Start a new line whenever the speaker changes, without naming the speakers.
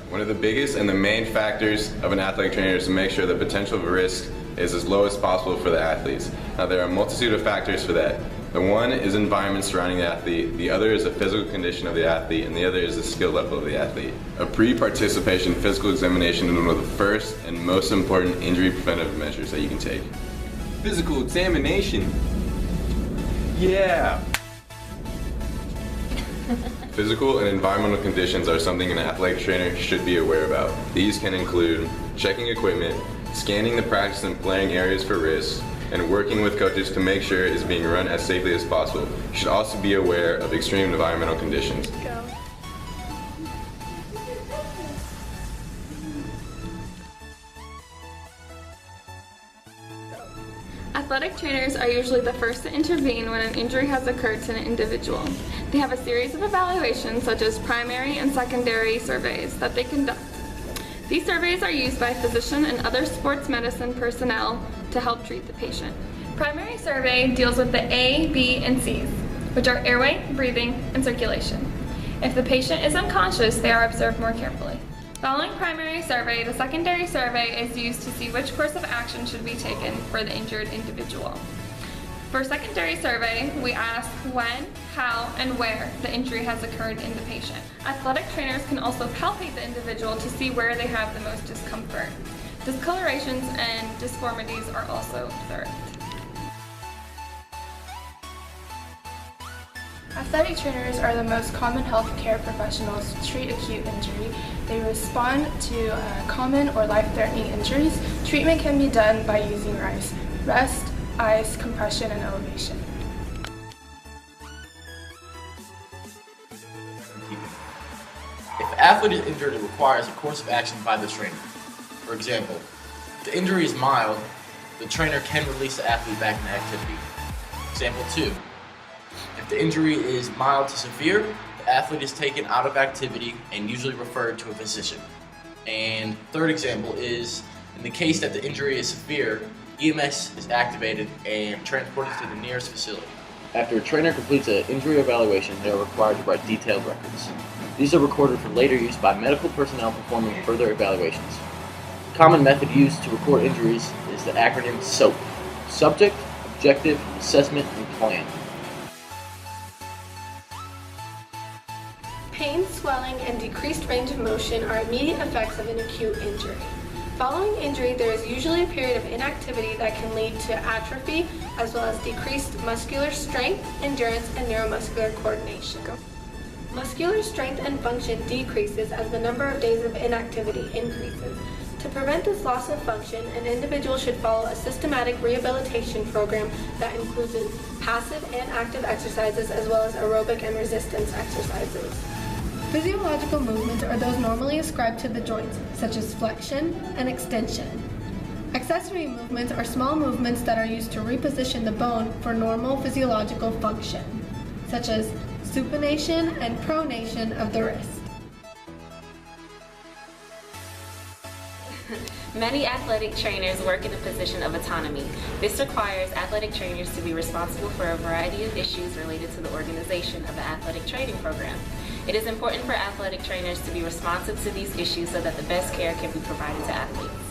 One of the biggest and the main factors of an athletic trainer is to make sure the potential of risk is as low as possible for the athletes. Now, there are a multitude of factors for that. The one is environment surrounding the athlete, the other is the physical condition of the athlete, and the other is the skill level of the athlete. A pre-participation physical examination is one of the first and most important injury preventive measures that you can take.
Physical examination? Yeah!
Physical and environmental conditions are something an athletic trainer should be aware about. These can include checking equipment, scanning the practice and playing areas for risks, and working with coaches to make sure it is being run as safely as possible. You should also be aware of extreme environmental conditions.
Athletic trainers are usually the first to intervene when an injury has occurred to an individual. They have a series of evaluations, such as primary and secondary surveys, that they conduct. These surveys are used by physician and other sports medicine personnel to help treat the patient. Primary survey deals with the A, B, and C's, which are airway, breathing, and circulation. If the patient is unconscious, they are observed more carefully. Following primary survey, the secondary survey is used to see which course of action should be taken for the injured individual. For secondary survey, we ask when, how, and where the injury has occurred in the patient. Athletic trainers can also palpate the individual to see where they have the most discomfort. Discolorations and disformities are also observed.
Athletic trainers are the most common health care professionals to treat acute injury. They respond to common or life-threatening injuries. Treatment can be done by using rest, ice, compression, and elevation.
If the athlete is injured, it requires a course of action by the trainer. For example, if the injury is mild, the trainer can release the athlete back into activity. Example 2. If the injury is mild to severe, the athlete is taken out of activity and usually referred to a physician. And third example is, in the case that the injury is severe, EMS is activated and transported to the nearest facility. After a trainer completes an injury evaluation, they are required to write detailed records. These are recorded for later use by medical personnel performing further evaluations. The common method used to record injuries is the acronym SOAP: Subject, Objective, Assessment, and Plan.
Pain, swelling, and decreased range of motion are immediate effects of an acute injury. Following injury, there is usually a period of inactivity that can lead to atrophy, as well as decreased muscular strength, endurance, and neuromuscular coordination. Muscular strength and function decreases as the number of days of inactivity increases. To prevent this loss of function, an individual should follow a systematic rehabilitation program that includes passive and active exercises, as well as aerobic and resistance exercises. Physiological movements are those normally ascribed to the joints, such as flexion and extension. Accessory movements are small movements that are used to reposition the bone for normal physiological function, such as supination and pronation of the wrist.
Many athletic trainers work in a position of autonomy. This requires athletic trainers to be responsible for a variety of issues related to the organization of the athletic training program. It is important for athletic trainers to be responsive to these issues so that the best care can be provided to athletes.